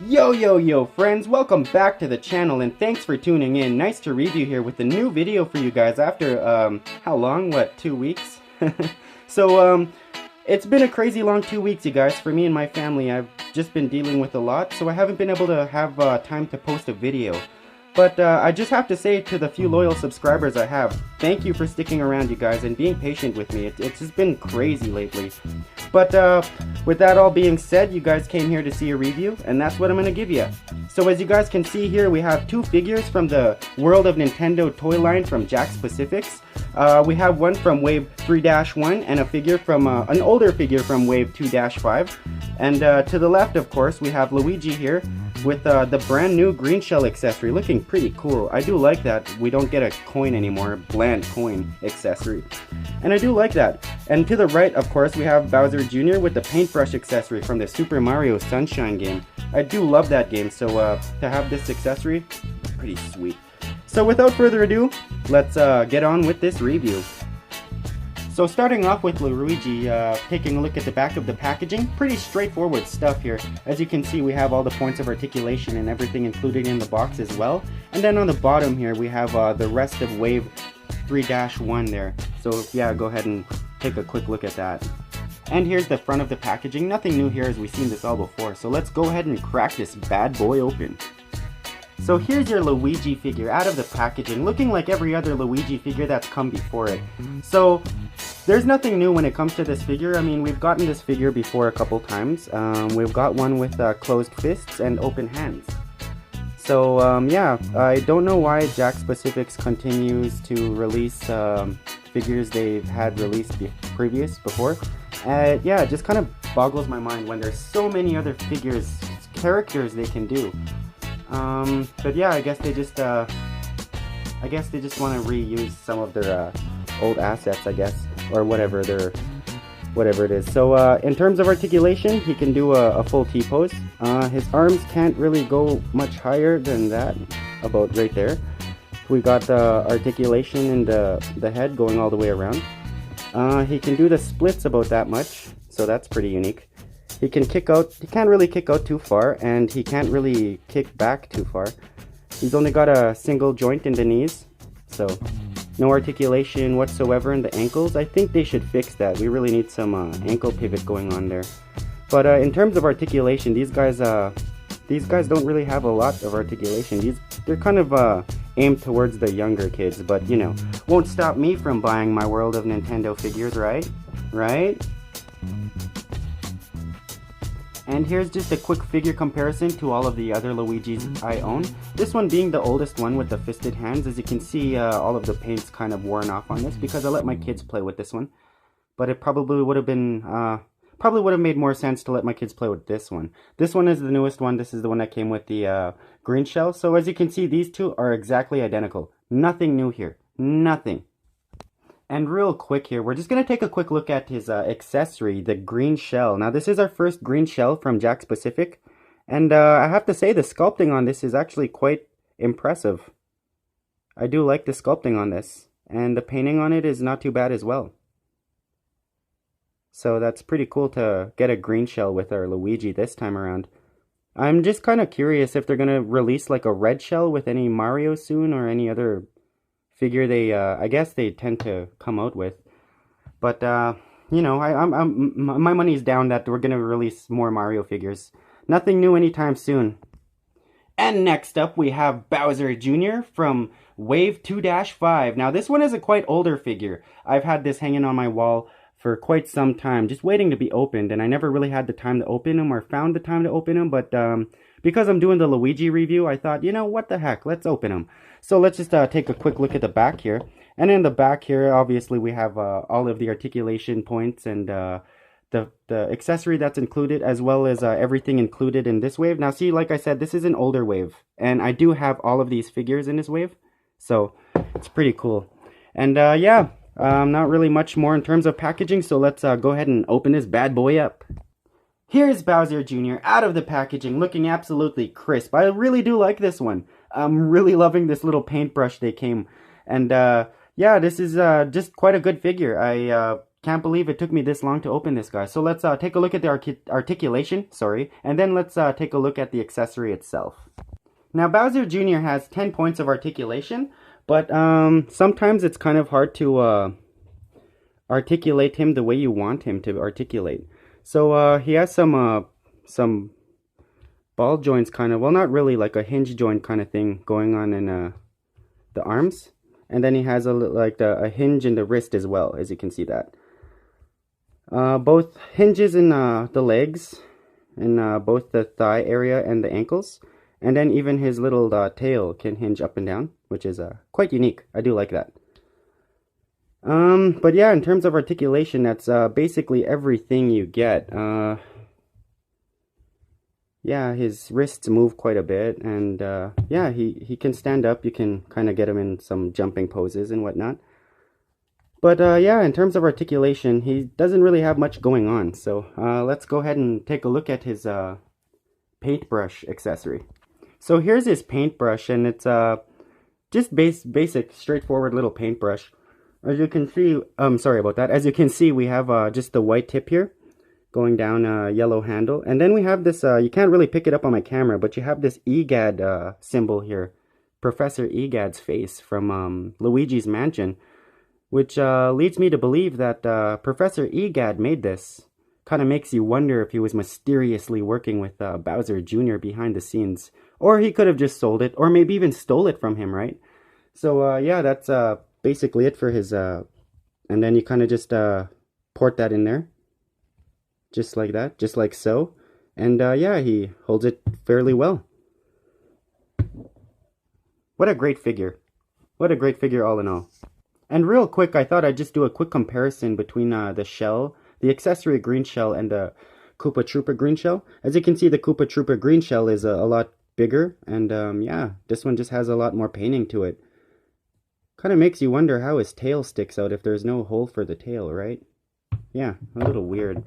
Yo friends, welcome back to the channel and thanks for tuning in. Nicetoreevu here with a new video for you guys after how long? What, 2 weeks? So it's been a crazy long 2 weeks, you guys, for me and my family. I've just been dealing with a lot, so I haven't been able to have time to post a video. But I just have to say to the few loyal subscribers I have, thank you for sticking around, you guys, and being patient with me. It's just been crazy lately. But with that all being said, you guys came here to see a review, and that's what I'm going to give you. So as you guys can see here, we have two figures from the World of Nintendo toy line from Jakks Pacifics. We have one from Wave 3-1 and a figure from an older figure from Wave 2-5. And to the left, of course, we have Luigi here with the brand new green shell accessory, looking pretty cool. I do like that. We don't get a coin anymore, a bland coin accessory. And I do like that. And to the right, of course, we have Bowser.Jr. with the paintbrush accessory from the Super Mario Sunshine game. I do love that game, so to have this accessory, pretty sweet. So without further ado, let's get on with this review. So starting off with Luigi, taking a look at the back of the packaging, pretty straightforward stuff here. As you can see, we have all the points of articulation and everything included in the box as well. And then on the bottom here, we have the rest of Wave 3-1 there. So yeah, go ahead and take a quick look at that. And here's the front of the packaging. Nothing new here as we've seen this all before. So let's go ahead and crack this bad boy open. So here's your Luigi figure out of the packaging, looking like every other Luigi figure that's come before it. So there's nothing new when it comes to this figure. I mean, we've gotten this figure before a couple times. We've got one with closed fists and open hands. So yeah, I don't know why Jakks Pacifics continues to release figures they've had released before. Yeah, it just kind of boggles my mind when there's so many other characters they can do. But yeah, I guess they just want to reuse some of their old assets, I guess, or whatever it is. So in terms of articulation, he can do a full T-pose. His arms can't really go much higher than that, about right there. We got the articulation in the head going all the way around. He can do the splits about that much, so that's pretty unique. He can kick out, he can't really kick out too far, and he can't really kick back too far. He's only got a single joint in the knees, so no articulation whatsoever in the ankles. I think they should fix that. We really need some ankle pivot going on there. But in terms of articulation, these guys don't really have a lot of articulation. They're kind of aimed towards the younger kids, but you know, won't stop me from buying my World of Nintendo figures, right? Right? And here's just a quick figure comparison to all of the other Luigis I own. This one being the oldest one with the fisted hands. As you can see, all of the paint's kind of worn off on this because I let my kids play with this one. But it probably would have been, made more sense to let my kids play with this one. This one is the newest one. This is the one that came with the green shell. So as you can see, these two are exactly identical. Nothing new here. Nothing. And real quick here, we're just going to take a quick look at his accessory, the green shell. Now this is our first green shell from Jakks Pacific, and I have to say the sculpting on this is actually quite impressive. I do like the sculpting on this, and the painting on it is not too bad as well. So that's pretty cool to get a green shell with our Luigi this time around. I'm just kind of curious if they're going to release like a red shell with any Mario soon or any other figure they I guess they tend to come out with. But you know, my money's down that we're gonna release more Mario figures. Nothing new anytime soon. And next up we have Bowser.Jr. from Wave 2-5. Now this one is a quite older figure. I've had this hanging on my wall for quite some time, just waiting to be opened, and I never really had the time to open him or found the time to open him, but because I'm doing the Luigi review, I thought, you know, what the heck, let's open him. So let's just take a quick look at the back here. And in the back here, obviously, we have all of the articulation points and the accessory that's included, as well as everything included in this wave. Now, see, like I said, this is an older wave, and I do have all of these figures in this wave, so it's pretty cool. And yeah, not really much more in terms of packaging, so let's go ahead and open this bad boy up. Here's Bowser.Jr. out of the packaging, looking absolutely crisp. I really do like this one. I'm really loving this little paintbrush they came. And yeah, this is just quite a good figure. I Can't believe it took me this long to open this guy. So let's take a look at the articulation, sorry, and then let's take a look at the accessory itself. Now Bowser.Jr. has 10 points of articulation, but sometimes it's kind of hard to articulate him the way you want him to articulate. So he has some ball joints kind of, well, not really, like a hinge joint kind of thing going on in the arms. And then he has a hinge in the wrist as well, as you can see that. Both hinges in the legs, in both the thigh area and the ankles. And then even his little tail can hinge up and down, which is quite unique. I do like that. But yeah, in terms of articulation, that's basically everything you get. Yeah, his wrists move quite a bit, and yeah, he can stand up. You can kind of get him in some jumping poses and whatnot. But yeah, in terms of articulation, he doesn't really have much going on. So let's go ahead and take a look at his paintbrush accessory. So here's his paintbrush, and it's just basic, straightforward little paintbrush. As you can see, sorry about that. As you can see, we have just the white tip here, going down a yellow handle. And then we have this, you can't really pick it up on my camera, but you have this EGAD symbol here. Professor EGAD's face from Luigi's Mansion, which leads me to believe that Professor EGAD made this. Kind of makes you wonder if he was mysteriously working with Bowser.Jr. behind the scenes. Or he could have just sold it, or maybe even stole it from him, right? So yeah, that's basically it for his, and then you kind of just port that in there. Just like that, just like so. And yeah, he holds it fairly well. What a great figure. What a great figure all in all. And real quick, I thought I'd just do a quick comparison between the shell, the accessory green shell, and the Koopa Troopa green shell. As you can see, the Koopa Troopa green shell is a lot bigger, and yeah, this one just has a lot more painting to it. Kind of makes you wonder how his tail sticks out if there's no hole for the tail, right? Yeah, a little weird.